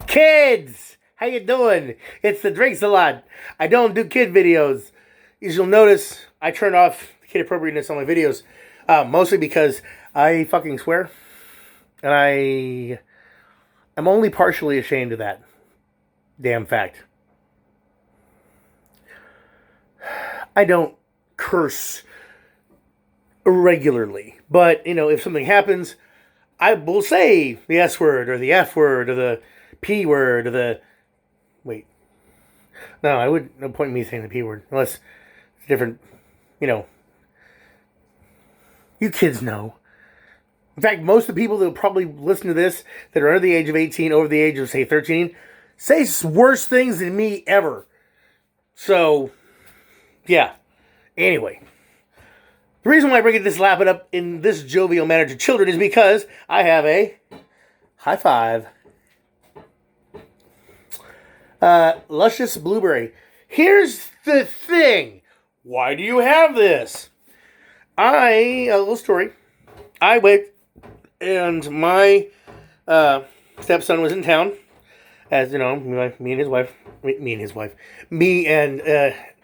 Kids, how you doing? It's the Drinks a Lot. I don't do kid videos. As you'll notice, I turn off kid appropriateness on my videos, mostly because I fucking swear, and I am only partially ashamed of that damn fact. I don't curse regularly, but if something happens, I will say the S word or the F word or the P word or the wait. No, I would no point in me saying the P word unless it's different. You kids know. In fact, most of the people that will probably listen to this that are under the age of 18, over the age of say 13, say worse things than me ever. So, yeah. Anyway. The reason why I bring this lapping up in this jovial manner to children is because I have a high five. Luscious blueberry. Here's the thing. Why do you have this? A little story. I went and my stepson was in town. As you know, me and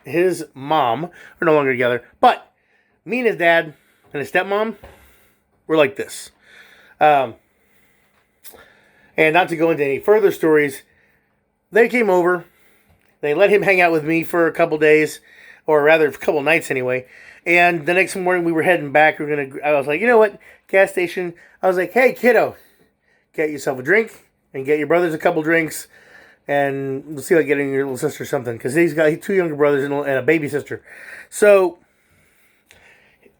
his mom are no longer together. But me and his dad and his stepmom were like this. And not to go into any further stories, they came over. They let him hang out with me for a couple days, or rather a couple nights anyway. And the next morning we were heading back. I was like, you know what? Gas station. I was like, hey, kiddo, get yourself a drink and get your brothers a couple drinks. And we'll see about getting your little sister something. Because he's got 2 younger brothers and a baby sister. So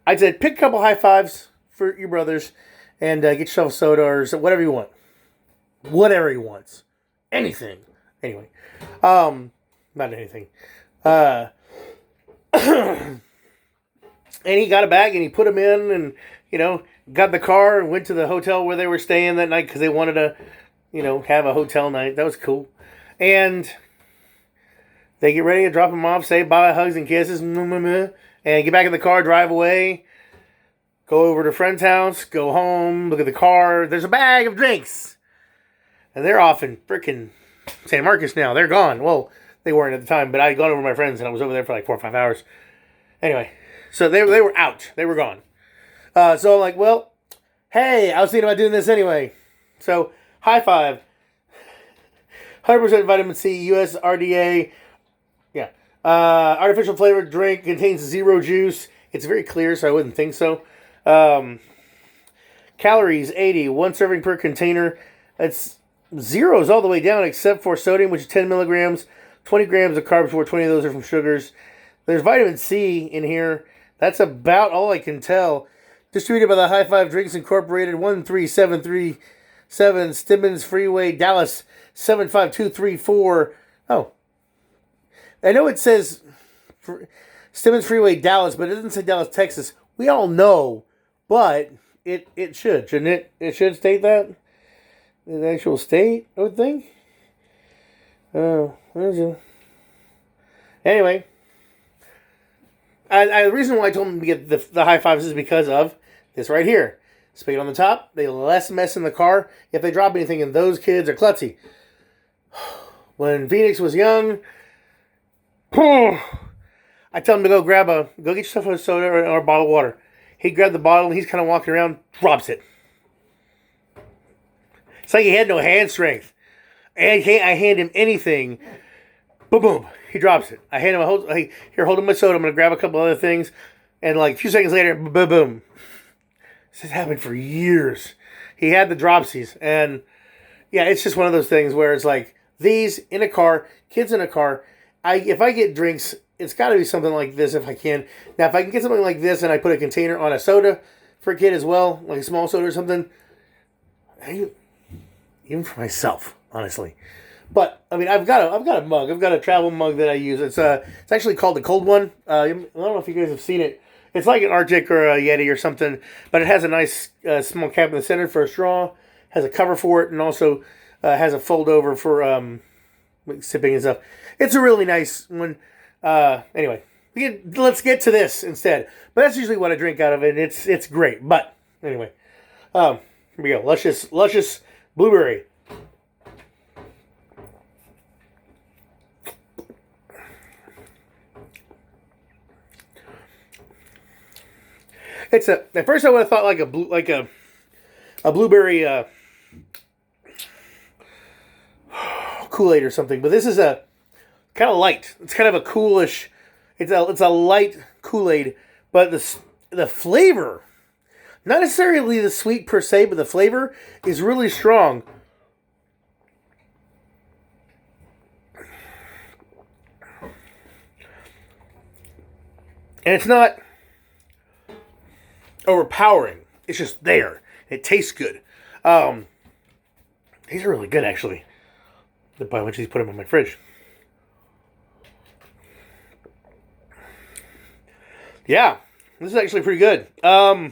I said, pick a couple high fives for your brothers and get yourself a soda or whatever you want. Whatever he wants. Anything. Anyway. Not anything. And he got a bag and he put them in and, got the car and went to the hotel where they were staying that night because they wanted to, have a hotel night. That was cool. And they get ready to drop him off, say bye, hugs and kisses, and get back in the car, drive away, go over to a friend's house, go home, look at the car. There's a bag of drinks. And they're off in frickin' San Marcos now. They're gone. Well, they weren't at the time, but I had gone over to my friends and I was over there for like 4 or 5 hours. Anyway, so they were out. They were gone. So I'm like, well, hey, I was thinking about doing this anyway. So, high five. 100% vitamin C, USRDA. Yeah. Artificial flavored drink, contains 0 juice. It's very clear, so I wouldn't think so. Calories, 80. 1 serving per container. It's zeros all the way down except for sodium, which is 10 milligrams. 20 grams of carbs, where 20 of those are from sugars. There's vitamin C in here. That's about all I can tell. Distributed by the High Five Drinks Incorporated, 13737 Stemmons Freeway, Dallas, 75234. Oh. I know it says Stemmons Freeway, Dallas, but it doesn't say Dallas, Texas. We all know, but it should, shouldn't it? It should state that. The actual state, I would think. Oh, where's it? Anyway. The reason why I told them to get the high fives is because of this right here. Spigot on the top. They less mess in the car if they drop anything, and those kids are klutzy. When Phoenix was young, I tell him to go get yourself a soda or a bottle of water. He grabbed the bottle and he's kind of walking around, drops it. It's like he had no hand strength. And I hand him anything, boom, boom, he drops it. I hand him hold him my soda. I'm gonna grab a couple other things, and like a few seconds later, boom, boom. This has happened for years. He had the dropsies, and yeah, it's just one of those things where it's like these in a car, kids in a car. If I get drinks, it's got to be something like this if I can. Now, if I can get something like this and I put a container on a soda for a kid as well, like a small soda or something, even for myself, honestly. But I mean, I've got a mug. I've got a travel mug that I use. It's actually called the Cold One. I don't know if you guys have seen it. It's like an Arctic or a Yeti or something, but it has a nice small cap in the center for a straw. Has a cover for it, and also has a fold over for sipping and stuff. It's a really nice one. Anyway, let's get to this instead. But that's usually what I drink out of it. It's great. But anyway, here we go. Luscious blueberry. It's a. At first, I would have thought like a blueberry Kool-Aid or something, but this is a kind of light. It's kind of a coolish. It's a light Kool-Aid, but the flavor, not necessarily the sweet per se, but the flavor is really strong. And it's not overpowering. It's just there. It tastes good. These are really good, actually. The buy once you put them in my fridge. Yeah, this is actually pretty good. I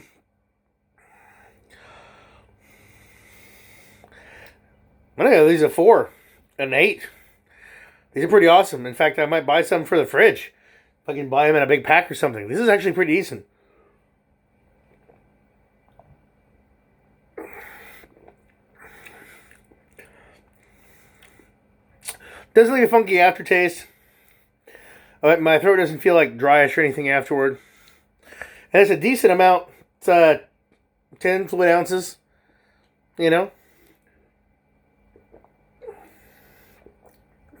think these are 4 and 8. These are pretty awesome. In fact, I might buy some for the fridge. If I can buy them in a big pack or something. This is actually pretty decent. Doesn't leave a funky aftertaste. My throat doesn't feel like dryish or anything afterward. And it's a decent amount. It's 10 fluid ounces. You know?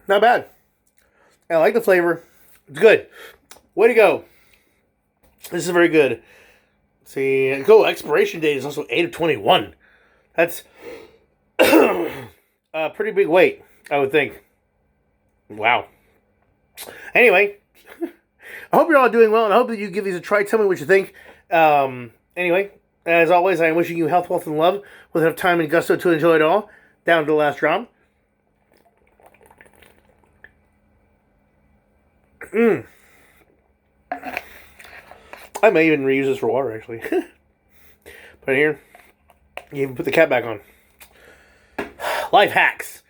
Not bad. I like the flavor. It's good. Way to go. This is very good. Let's see. Go. Expiration date is also 8 of 21. That's a pretty big weight, I would think. Wow. Anyway, I hope you're all doing well, and I hope that you give these a try. Tell me what you think. Anyway, as always, I am wishing you health, wealth, and love with enough time and gusto to enjoy it all. Down to the last drop. I may even reuse this for water, actually. Put it here. You even put the cap back on. Life hacks.